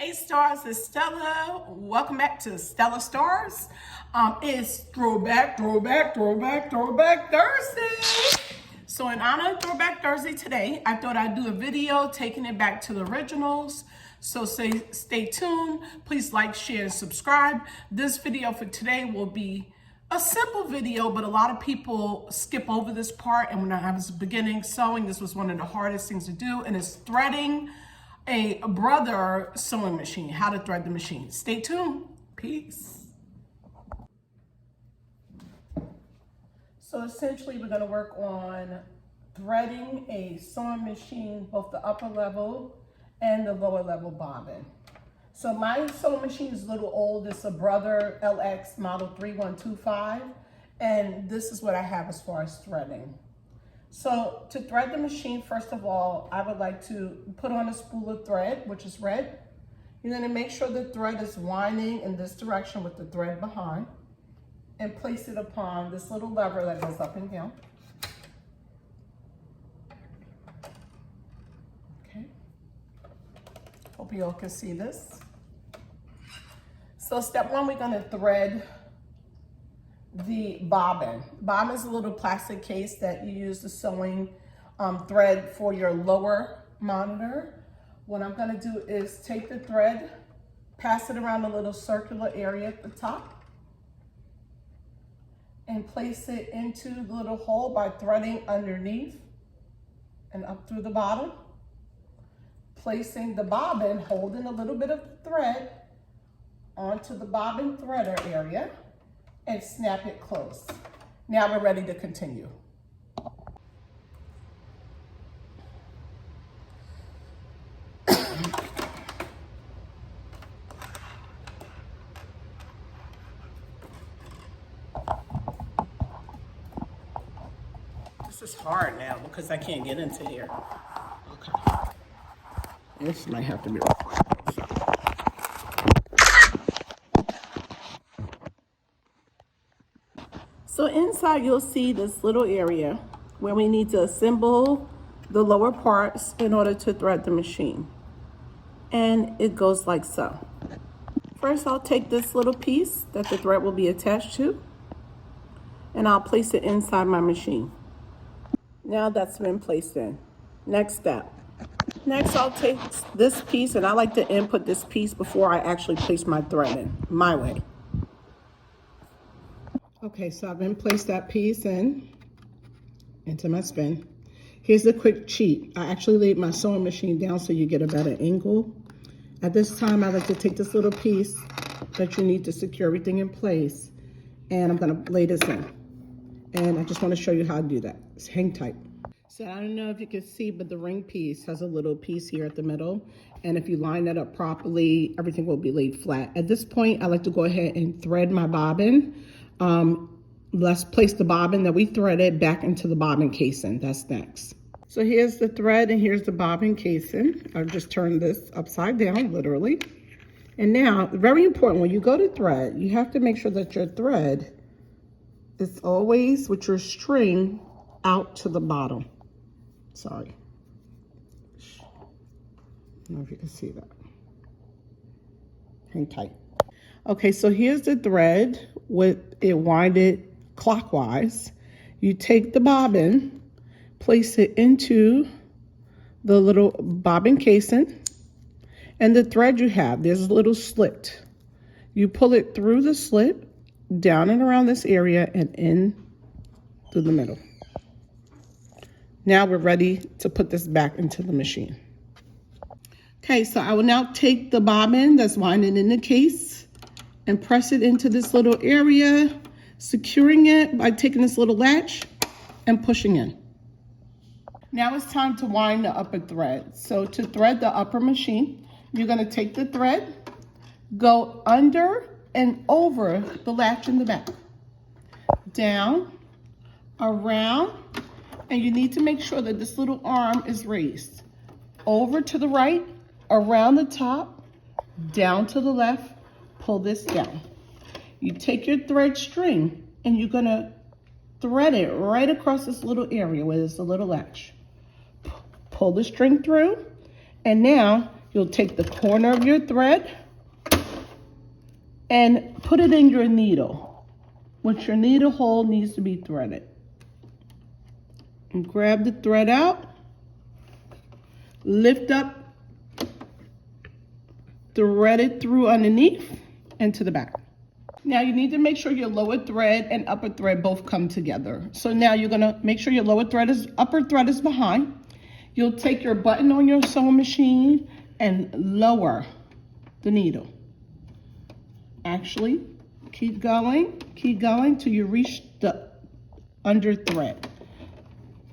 Hey stars, it's Stella. Welcome back to Stella Stars. It's Throwback Thursday. So in honor of Throwback Thursday today, I thought I'd do a video taking it back to the originals. So stay tuned. Please like, share, and subscribe. This video for today will be a simple video, but a lot of people skip over this part. And when I was beginning sewing, this was one of the hardest things to do, and it's threading a brother sewing machine, how to thread the machine. Stay tuned. Peace. So essentially we're going to work on threading a sewing machine, both the upper level and the lower level bobbin. So my sewing machine is a little old. It's a Brother LX model 3125, and this is what I have as far as threading. So to thread the machine, first of all, I would like to put on a spool of thread, which is red. You're going to make sure the thread is winding in this direction with the thread behind, and place it upon this little lever that goes up and down. Okay. Hope you all can see this. So step one, we're going to thread the bobbin. Bobbin is a little plastic case that you use the sewing thread for your lower monitor. What I'm going to do is take the thread, pass it around a little circular area at the top, and place it into the little hole by threading underneath and up through the bottom. Placing the bobbin, holding a little bit of the thread onto the bobbin threader area, and snap it closed. Now we're ready to continue. This is hard now because I can't get into here. Okay. This might have to be right. So inside you'll see this little area where we need to assemble the lower parts in order to thread the machine. And it goes like so. First I'll take this little piece that the thread will be attached to, and I'll place it inside my machine. Now that's been placed in. Next step. Next I'll take this piece, and I like to input this piece before I actually place my thread in, my way. Okay, so I've been placed that piece into my spin. Here's a quick cheat. I actually laid my sewing machine down so you get a better angle. At this time, I like to take this little piece that you need to secure everything in place, and I'm gonna lay this in. And I just wanna show you how to do that. It's hang tight. So I don't know if you can see, but the ring piece has a little piece here at the middle. And if you line that up properly, everything will be laid flat. At this point, I like to go ahead and thread my bobbin. Let's place the bobbin that we threaded back into the bobbin casing. That's next. So here's the thread and here's the bobbin casing. I've just turned this upside down, literally. And now, very important, when you go to thread, you have to make sure that your thread is always with your string out to the bottom. Sorry. I don't know if you can see that. Hang tight. Okay, so here's the thread with it winded clockwise. You take the bobbin, place it into the little bobbin casing, and the thread you have, there's a little slit. You pull it through the slit, down and around this area, and in through the middle. Now we're ready to put this back into the machine. Okay, so I will now take the bobbin that's winding in the case and press it into this little area, securing it by taking this little latch and pushing in. Now it's time to wind the upper thread. So to thread the upper machine, you're gonna take the thread, go under and over the latch in the back, down, around, and you need to make sure that this little arm is raised. Over to the right, around the top, down to the left, pull this down. You take your thread string and you're gonna thread it right across this little area where there's a little latch. Pull the string through, and now You'll take the corner of your thread and put it in your needle, which your needle hole needs to be threaded. And grab the thread out, lift up, thread it through underneath and to the back. Now you need to make sure your lower thread and upper thread both come together. So now you're gonna make sure your upper thread is behind. You'll take your button on your sewing machine and lower the needle. Actually, keep going till you reach the under thread.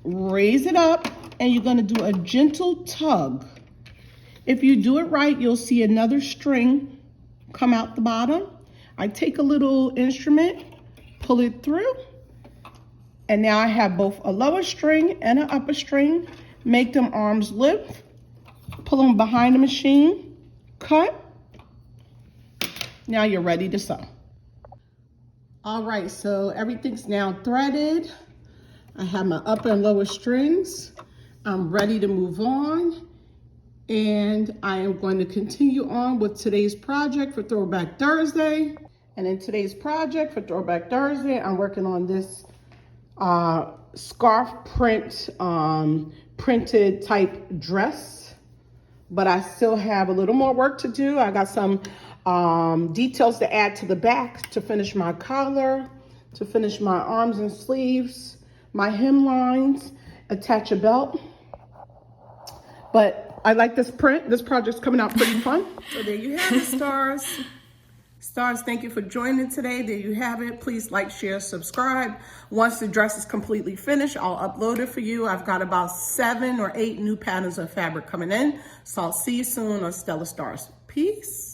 Raise it up and you're gonna do a gentle tug. If you do it right, you'll see another string come out the bottom. I take a little instrument, pull it through, and now I have both a lower string and an upper string. Make them arms length, pull them behind the machine, cut. Now you're ready to sew. All right, so everything's now threaded. I have my upper and lower strings. I'm ready to move on. And I am going to continue on with today's project for Throwback Thursday. And in today's project for Throwback Thursday, I'm working on this scarf print, printed type dress. But I still have a little more work to do. I got some details to add to the back to finish my collar, to finish my arms and sleeves, my hem lines, attach a belt. But I like this print. This project's coming out pretty fun. So there you have it, stars. Stars, thank you for joining today. There you have it. Please like, share, subscribe. Once the dress is completely finished, I'll upload it for you. I've got about 7 or 8 new patterns of fabric coming in. So I'll see you soon on Stella Stars. Peace.